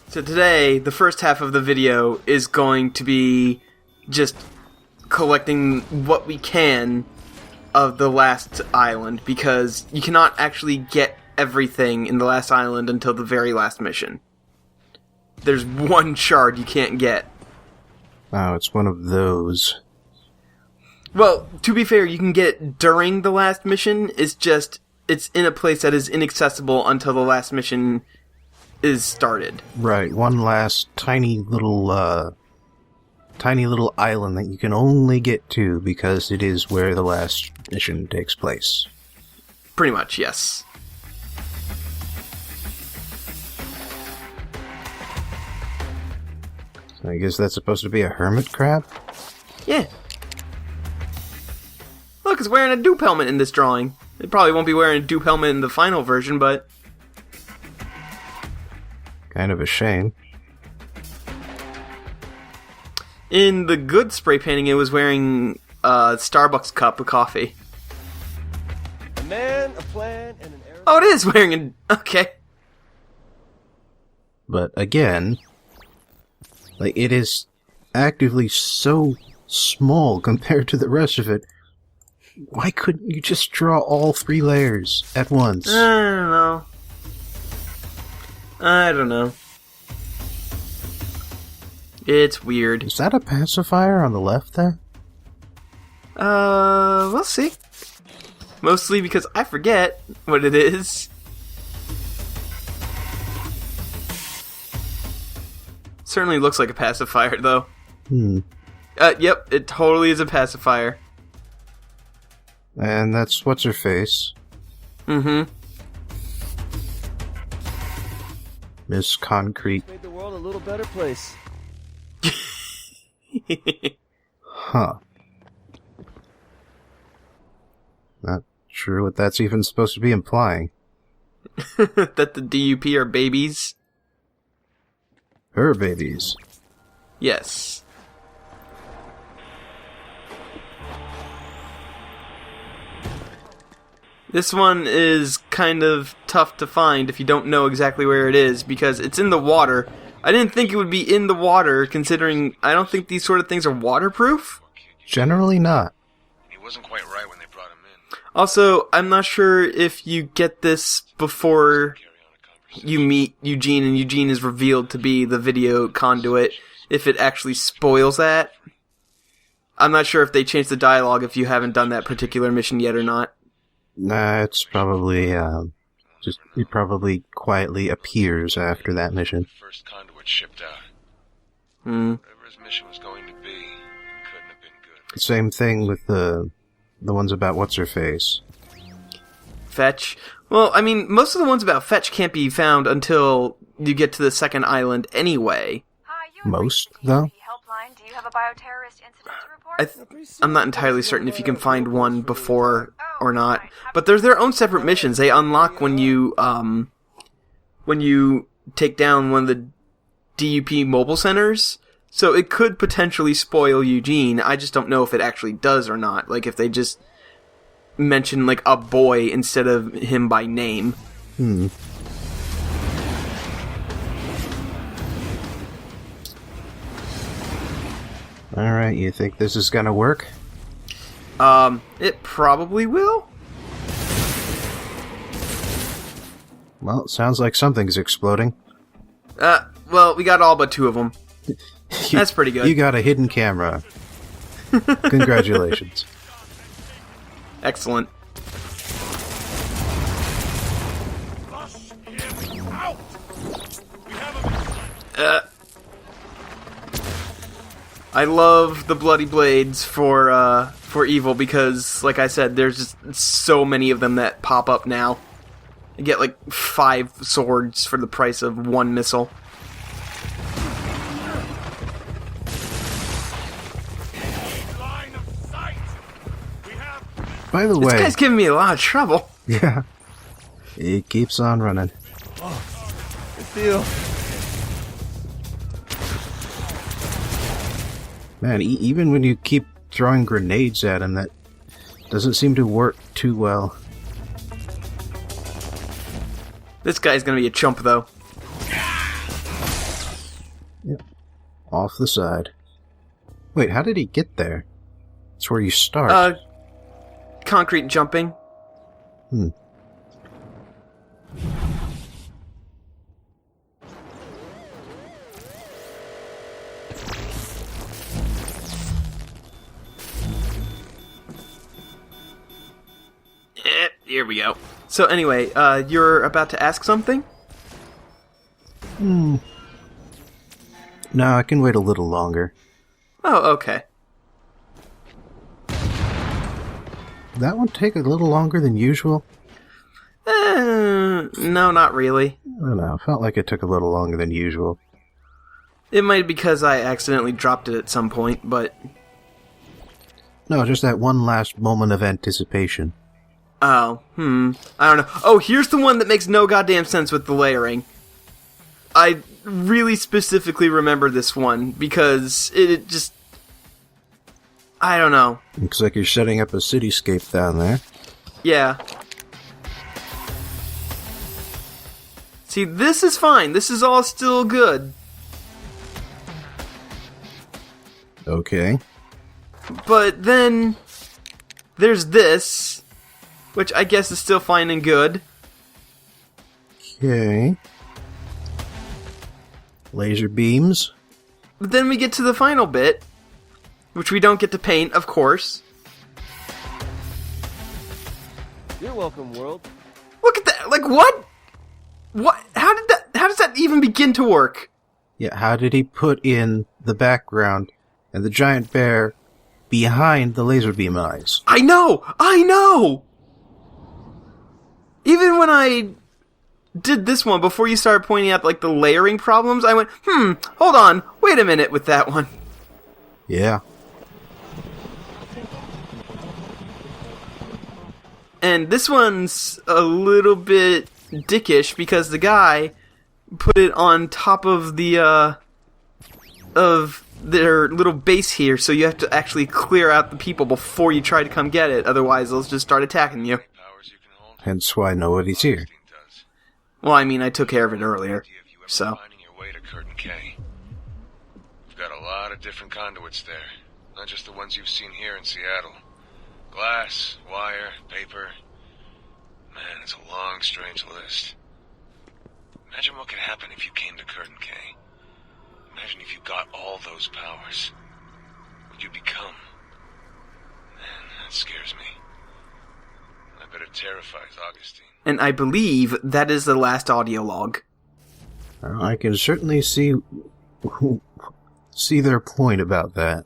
So today, the first half of the video is going to be just collecting what we can of the last island, because you cannot actually get everything in the last island until the very last mission. There's one shard you can't get. Oh, it's one of those. Well, to be fair, you can get it during the last mission. It's just, it's in a place that is inaccessible until the last mission is started. Right, one last tiny little island that you can only get to because it is where the last mission takes place. Pretty much, yes. So I guess that's supposed to be a hermit crab? Yeah. Look, it's wearing a dupe helmet in this drawing. It probably won't be wearing a dupe helmet in the final version, but... Kind of a shame. In the good spray painting, it was wearing a Starbucks cup of coffee. A man, a plan, and an arrow. Oh, it is wearing an... Okay. But again, like, it is actively so small compared to the rest of it. Why couldn't you just draw all 3 layers at once? I don't know. It's weird. Is that a pacifier on the left there? We'll see. Mostly because I forget what it is. Certainly looks like a pacifier, though. Yep, it totally is a pacifier. And that's what's-her-face. Mm-hmm. Miss Concrete. Made the world a little better place. Huh. Not sure what that's even supposed to be implying. That the DUP are babies? Her babies. Yes. This one is kind of tough to find if you don't know exactly where it is, because it's in the water. I didn't think it would be in the water, considering I don't think these sort of things are waterproof. Generally not. He wasn't quite right when they brought him in. Also, I'm not sure if you get this before you meet Eugene and Eugene is revealed to be the video conduit, if it actually spoils that. I'm not sure if they changed the dialogue if you haven't done that particular mission yet or not. Nah, it's probably, it probably quietly appears after that mission. First conduit shipped out. Hmm. Whatever his mission was going to be, couldn't have been good. Same thing with the ones about what's-her-face. Fetch. Well, I mean, most of the ones about Fetch can't be found until you get to the second island anyway. Most, though? Do you have a bioterrorist incident to report? I'm not entirely certain if you can find one before or not, but there's their own separate missions. They unlock when you take down one of the DUP mobile centers, so it could potentially spoil Eugene. I just don't know if it actually does or not, like if they just mention like a boy instead of him by name. Alright, you think this is gonna work? It probably will. Well, it sounds like something's exploding. Well, we got all but 2 of them. That's pretty good. You got a hidden camera. Congratulations. Excellent. I love the bloody blades for evil because, like I said, there's just so many of them that pop up now. You get like 5 swords for the price of 1 missile. By the This way... guy's giving me a lot of trouble. Yeah. He keeps on running. Good deal. Man, even when you keep throwing grenades at him, that doesn't seem to work too well. This guy's gonna be a chump, though. Yep. Off the side. Wait, how did he get there? It's where you start. Concrete jumping. Here we go. So anyway, you're about to ask something? No, I can wait a little longer. Oh, okay. That one take a little longer than usual? No, not really. I don't know, felt like it took a little longer than usual. It might be because I accidentally dropped it at some point, but... No, just that one last moment of anticipation. Oh, I don't know. Oh, here's the one that makes no goddamn sense with the layering. I really specifically remember this one, because it just... I don't know. Looks like you're setting up a cityscape down there. Yeah. See, this is fine. This is all still good. Okay. But then... there's this... which I guess is still fine and good. Okay. Laser beams. But then we get to the final bit, which we don't get to paint, of course. You're welcome, world. Look at that! Like, what? What? How does that even begin to work? Yeah, how did he put in the background and the giant bear behind the laser beam eyes? I know! Even when I did this one, before you started pointing out, like, the layering problems, I went, hold on, wait a minute with that one. Yeah. And this one's a little bit dickish, because the guy put it on top of the, of their little base here, so you have to actually clear out the people before you try to come get it, otherwise they'll just start attacking you. Hence why nobody's here. Well, I mean, I took care of it earlier, so... Finding your way to Curtin K. We've got a lot of different conduits there, not just the ones you've seen here in Seattle. Glass, wire, paper. Man, it's a long, strange list. Imagine what could happen if you came to Curtin K. Imagine if you got all those powers. What you become. Man, that scares me. I bet it terrifies Augustine. And I believe that is the last audio log. I can certainly see their point about that.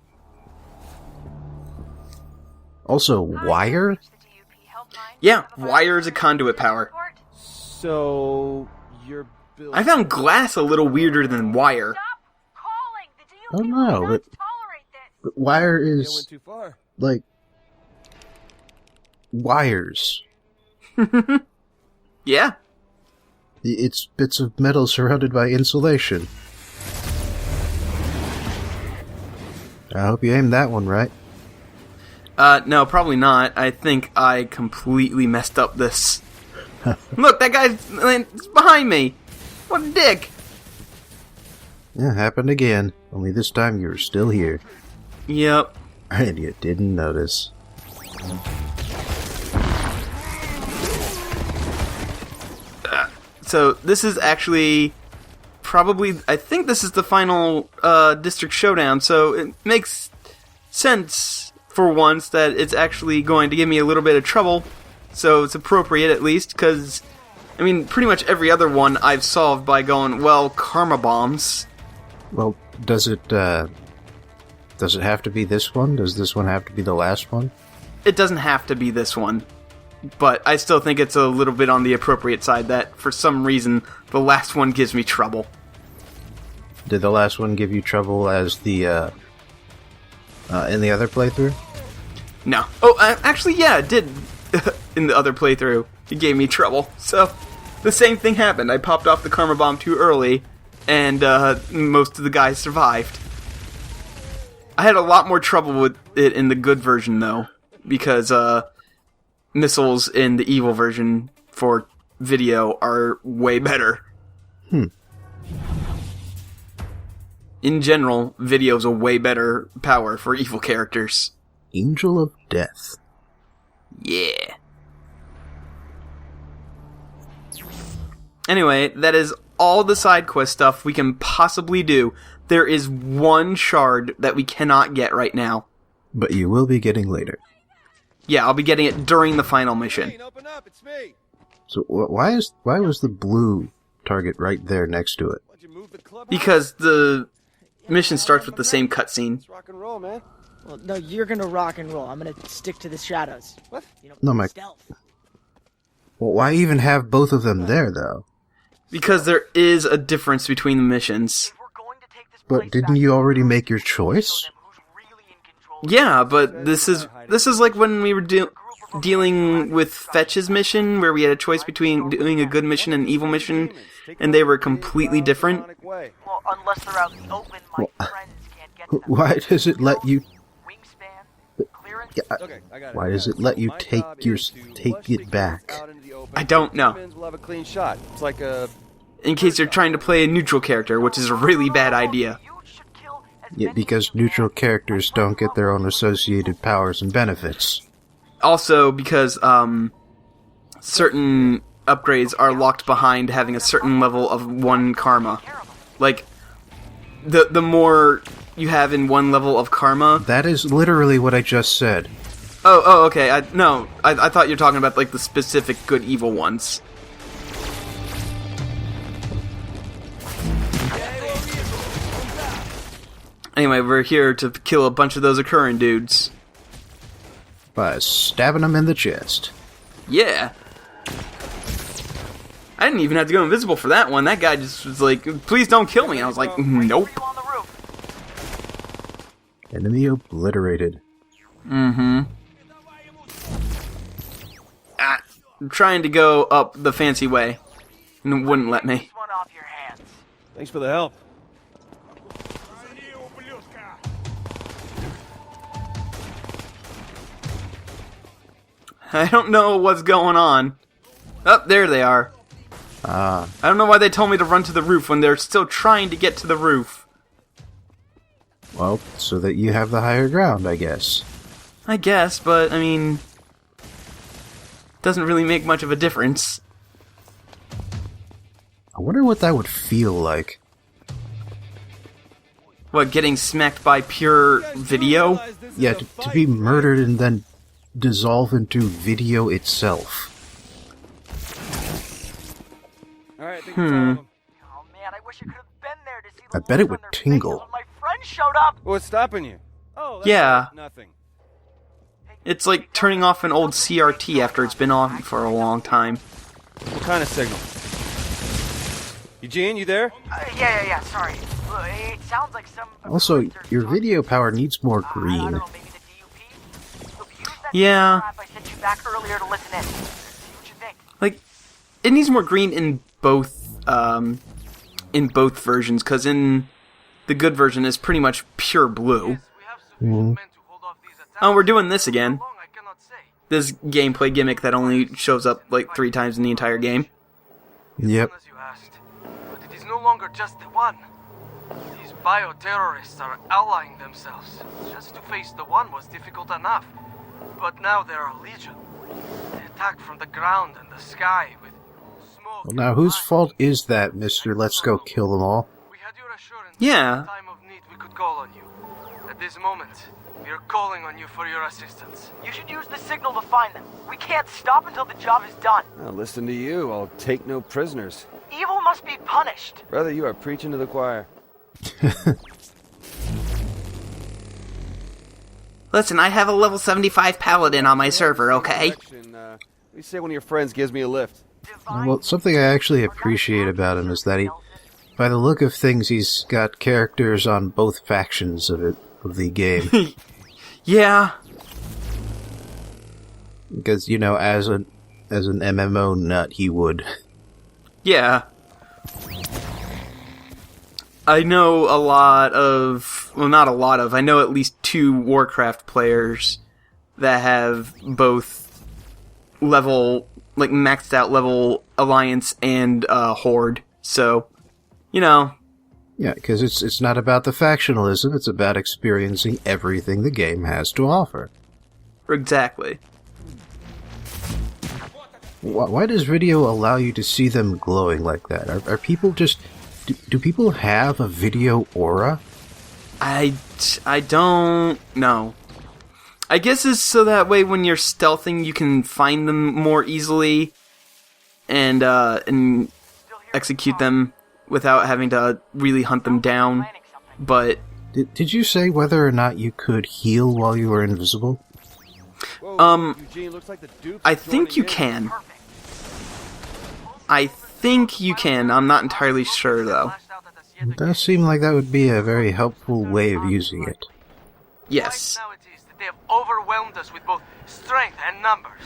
Also, wire? Yeah, wire is a conduit power. So, you're building... I found glass a little weirder than wire. Oh no, but wire I went is, too far. like, wires. Yeah. It's bits of metal surrounded by insulation. I hope you aimed that one right. No, probably not. I think I completely messed up this. Look, that guy's behind me! What a dick! Yeah, happened again. Only this time you were still here. Yep. And you didn't notice. So, this is actually probably... I think this is the final District Showdown, so it makes sense for once that it's actually going to give me a little bit of trouble. So it's appropriate, at least, because... I mean, pretty much every other one I've solved by going, well, karma bombs. Well, does it have to be this one? Does this one have to be the last one? It doesn't have to be this one. But I still think it's a little bit on the appropriate side that, for some reason, the last one gives me trouble. Did the last one give you trouble as the, in the other playthrough? No. Oh, actually, yeah, it did. In the other playthrough, it gave me trouble. So, the same thing happened. I popped off the karma bomb too early, and most of the guys survived. I had a lot more trouble with it in the good version, though, because missiles in the evil version for video are way better. in general, video's a way better power for evil characters. Angel of Death. Yeah. Anyway, that is all the side quest stuff we can possibly do. There is one shard that we cannot get right now. But you will be getting later. Yeah, I'll be getting it during the final mission. Open up, it's me. So why was the blue target right there next to it? Why'd you move the club? Because the mission starts with the same cutscene. It's rock and roll, man. Well, no, you're gonna rock and roll. I'm gonna stick to the shadows. What? You know, No, stealth. Well, why even have both of them there, though? Because there is a difference between the missions. If we're going to take this But place didn't back, you already make your choice? who's really in control. Yeah, but this is like when we were dealing with Fetch's mission, where we had a choice between doing a good mission and an evil mission, and they were completely different. Well, unless they're out in the open, my friends can't get to them. Why does it let you? Wingspan, clearance. Yeah, Okay, I got it. why does it let you take it back? I don't know. We'll have a clean shot. It's like a... In case you're trying to play a neutral character, which is a really bad idea. You should kill as Yeah, many because neutral characters don't get their own associated powers and benefits. Also, because certain upgrades are locked behind having a certain level of one karma. Like, the more you have in one level of karma... That is literally what I just said. Oh, okay. I thought you were talking about, like, the specific good-evil ones. Anyway, we're here to kill a bunch of those occurring dudes. By stabbing them in the chest. Yeah. I didn't even have to go invisible for that one. That guy just was like, please don't kill me. And I was like, nope. people on the roof. Enemy obliterated. Mm-hmm. I'm trying to go up the fancy way. And it wouldn't let me. This one off your hands. Thanks for the help. I don't know what's going on. Oh, there they are. Ah, I don't know why they told me to run to the roof when they're still trying to get to the roof. well, so that you have the higher ground, I guess. I guess, but, I mean... doesn't really make much of a difference. I wonder what that would feel like. What, getting smacked by pure video? Yeah, to be murdered and then dissolve into video itself. Alright, I think it's all of them. Oh man, I wish I could have been there to see the I bet it looks would on their faces tingle. when my friend showed up. What's stopping you? Oh, that's Yeah. nothing. It's like turning off an old CRT after it's been on for a long time. What kind of signal? Eugene, you there? Yeah, sorry. It sounds like some... Also, your video power needs more I green. don't know, maybe the DUP? Look, use that Yeah. crap I sent you back earlier to listen in. See what you think. Like, it needs more green in both versions, because in the good version is pretty much pure blue. Oh, we're doing this again. This gameplay gimmick that only shows up like 3 times in the entire game. Yep. As you asked, but it is no longer just the one. These bioterrorists are allying themselves. Just to face the one was difficult enough, but now there are legion. They attack from the ground and the sky with smoke. Well, now, whose fault is that, Mr. Let's Go Kill Them All? We had your assurance Yeah. that in time of need we could call on you. At this moment, we are calling on you for your assistance. You should use the signal to find them. We can't stop until the job is done. Now, listen to you. I'll take no prisoners. Evil must be punished. Brother, you are preaching to the choir. Listen, I have a level 75 paladin on my server, okay? You say one of your friends gives me a lift. Well, something I actually appreciate about him is that he, by the look of things, he's got characters on both factions of the game. Yeah. Because, you know, as an MMO nut, he would. Yeah. I know a lot of... well, not a lot of. I know at least 2 Warcraft players that have both level... like, maxed out level Alliance and Horde. So, you know... Yeah, because it's not about the factionalism, it's about experiencing everything the game has to offer. Exactly. Why does video allow you to see them glowing like that? Are people just... Do people have a video aura? I don't know. I guess it's so that way when you're stealthing, you can find them more easily and execute them without having to really hunt them down. But Did you say whether or not you could heal while you were invisible? Eugene, looks like the dupes I are think you joining in. can. I think you can. I'm not entirely sure though. It does seem like that would be a very helpful way of using it. Yes. Right now it is that they have overwhelmed us with both strength and numbers.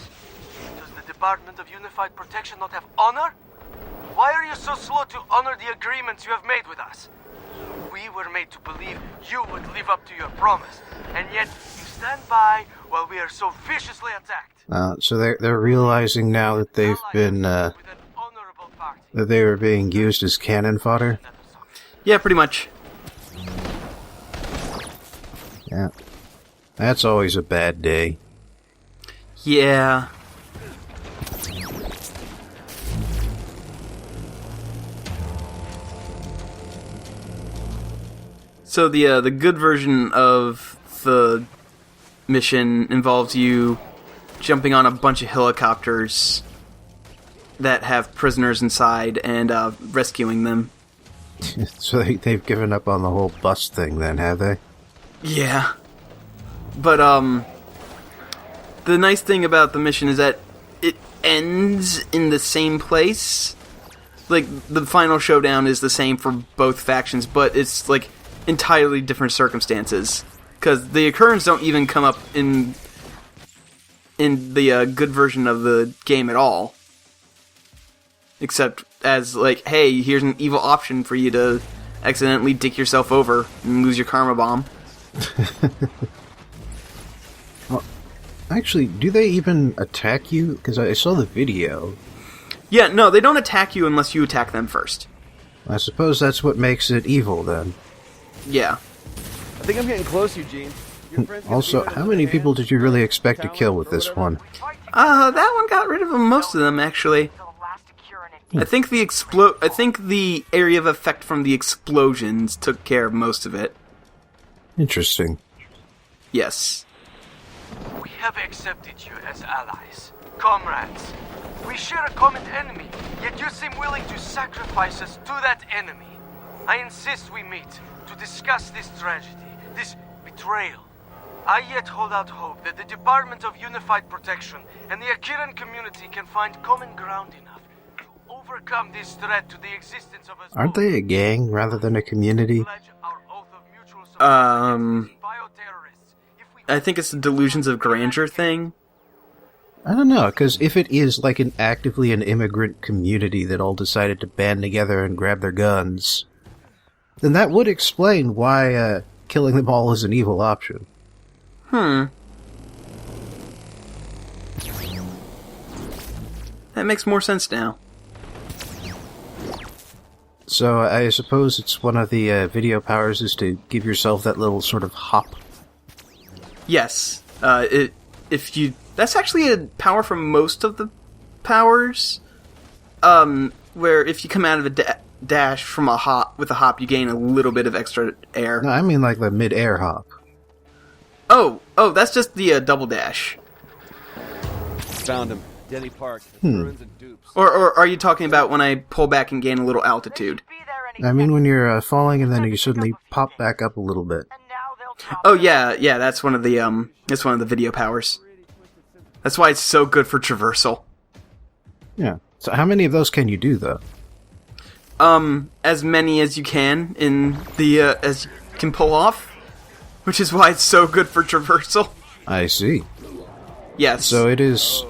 Does the Department of Unified Protection not have honor? Why are you so slow to honor the agreements you have made with us? We were made to believe you would live up to your promise, and yet you stand by while we are so viciously attacked. So they're realizing now that they've been With an honorable party. that they were being used as cannon fodder. Yeah, pretty much. Yeah, that's always a bad day. Yeah. So the good version of the mission involves you jumping on a bunch of helicopters that have prisoners inside and rescuing them. So they've given up on the whole bus thing then, have they? Yeah. But the nice thing about the mission is that it ends in the same place. Like, the final showdown is the same for both factions, but it's like entirely different circumstances. Because the occurrence don't even come up in the good version of the game at all. Except as, like, hey, here's an evil option for you to accidentally dick yourself over and lose your karma bomb. Well, actually, do they even attack you? Because I saw the video. Yeah, no, they don't attack you unless you attack them first. I suppose that's what makes it evil, then. Yeah. I think I'm getting close, Eugene. Your friend's gonna Also, be how many people did you really expect to kill with this one? That one got rid of most of them, actually. I think the area of effect from the explosions took care of most of it. Interesting. Yes. We have accepted you as allies, comrades. We share a common enemy, yet you seem willing to sacrifice us to that enemy. I insist we meet to discuss this tragedy, this betrayal. I yet hold out hope that the Department of Unified Protection and the Akiran community can find common ground enough to overcome this threat to the existence of us. Aren't they a gang rather than a community? Pledge our oath of mutual support against these bioterrorists if we I think it's the delusions of grandeur thing. I don't know, because if it is like actively an immigrant community that all decided to band together and grab their guns, then that would explain why killing them all is an evil option. That makes more sense now. So I suppose it's one of the video powers is to give yourself that little sort of hop. Yes. That's actually a power from most of the powers. Where if you come out of a dash from a hop, with a hop, you gain a little bit of extra air. No, I mean like the mid-air hop. Oh, that's just the double dash. Found him. Denny Park. Ruins and dupes. Or are you talking about when I pull back and gain a little altitude? I mean when you're falling and then you suddenly pop back up a little bit. Oh yeah, that's one of the video powers. That's why it's so good for traversal. Yeah. So how many of those can you do, though? As many as you can in the as you can pull off, which is why it's so good for traversal. I see. Yes. So it is,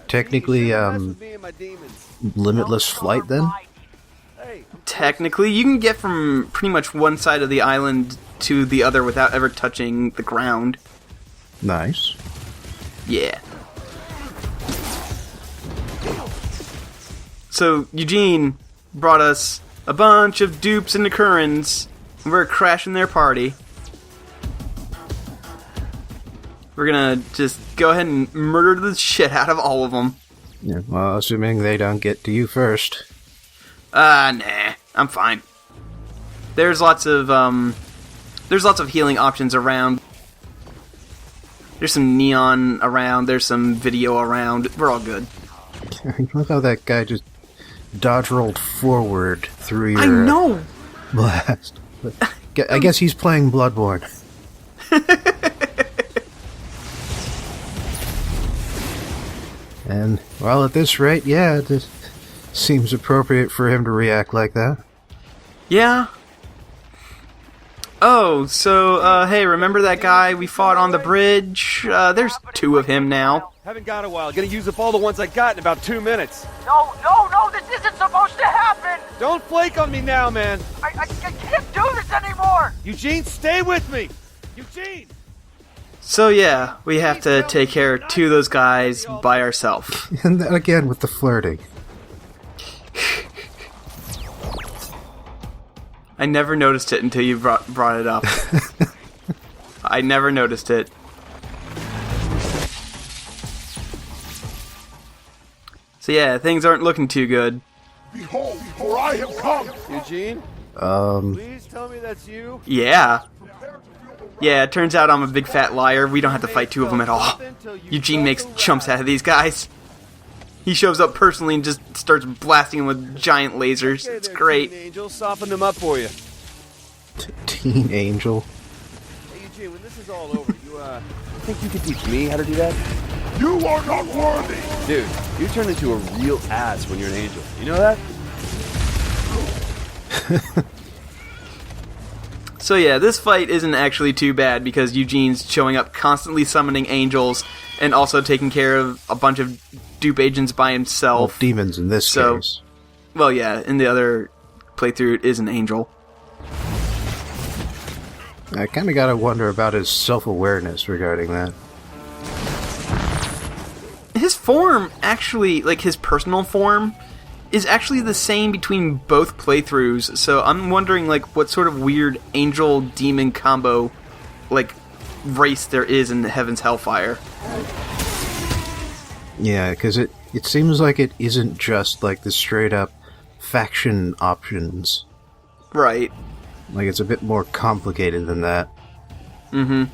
technically Me and my demons. limitless flight then? Technically, you can get from pretty much one side of the island to the other without ever touching the ground. Nice. Yeah. So, Eugene brought us a bunch of dupes and occurrence We're crashing their party. We're gonna just go ahead and murder the shit out of all of them. Yeah, well, assuming they don't get to you first. Nah, I'm fine. There's lots of healing options around. There's some neon around, there's some video around. We're all good. Look how that guy just dodge rolled forward through your I know! blast. I guess he's playing Bloodborne. And, well, at this rate, yeah, it seems appropriate for him to react like that. Yeah. Oh, so, hey, remember that guy we fought on the bridge? There's 2 of him now. Haven't got a while. Gonna use up all the ones I got in about 2 minutes. No, this isn't supposed to happen! Don't flake on me now, man. I can't do this anymore! Eugene, stay with me. Eugene! So yeah, we have to take care of 2 of those guys by ourselves. And then again with the flirting. I never noticed it until you brought it up. I never noticed it. So yeah, things aren't looking too good. Behold, for I have come! Eugene? Please tell me that's you. Yeah. Yeah, it turns out I'm a big fat liar. We don't have to fight 2 of them at all. Eugene makes chumps out of these guys. He shows up personally and just starts blasting them with giant lasers. Okay, It's there, great. Teen Angel, soften them up for you. Teen Angel. Hey, Eugene, when this is all over, you think you could teach me how to do that? You are not worthy! Dude, you turn into a real ass when you're an angel. You know that? So yeah, this fight isn't actually too bad because Eugene's showing up constantly summoning angels and also taking care of a bunch of dupe agents by Well, himself. demons in this case. Well, yeah, in the other playthrough it is an angel. I kind of gotta wonder about his self-awareness regarding that. His form, actually, like his personal form, is actually the same between both playthroughs, so I'm wondering, like, what sort of weird angel-demon combo, like, race there is in the Heaven's Hellfire. Yeah, because it seems like it isn't just, like, the straight-up faction options. Right. Like, it's a bit more complicated than that. Mm-hmm.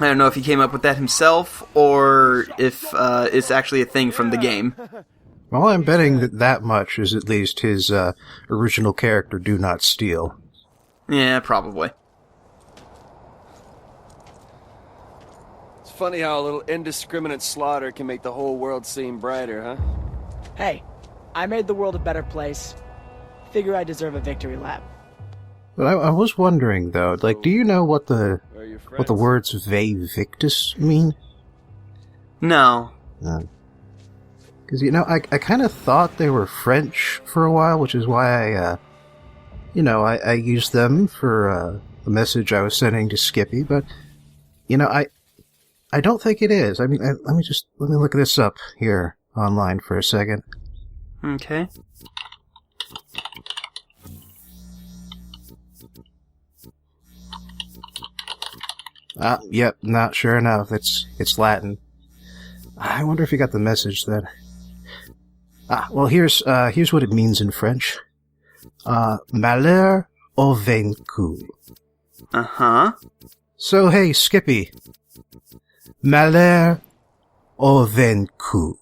I don't know if he came up with that himself, or if it's actually a thing from the game. Well, I'm betting that much is at least his original character, Do Not Steal. Yeah, probably. It's funny how a little indiscriminate slaughter can make the whole world seem brighter, huh? Hey, I made the world a better place. Figure I deserve a victory lap. But I was wondering, though, like, do you know what the words Ve Victus mean? No. Because, I kind of thought they were French for a while, which is why I used them for the message I was sending to Skippy, but, I don't think it is. I mean, let me look this up here online for a second. Okay. Yep, not sure enough. It's Latin. I wonder if you got the message then. Well, here's what it means in French. Malheur au vaincu. Uh-huh. So, hey, Skippy. Malheur au vaincu.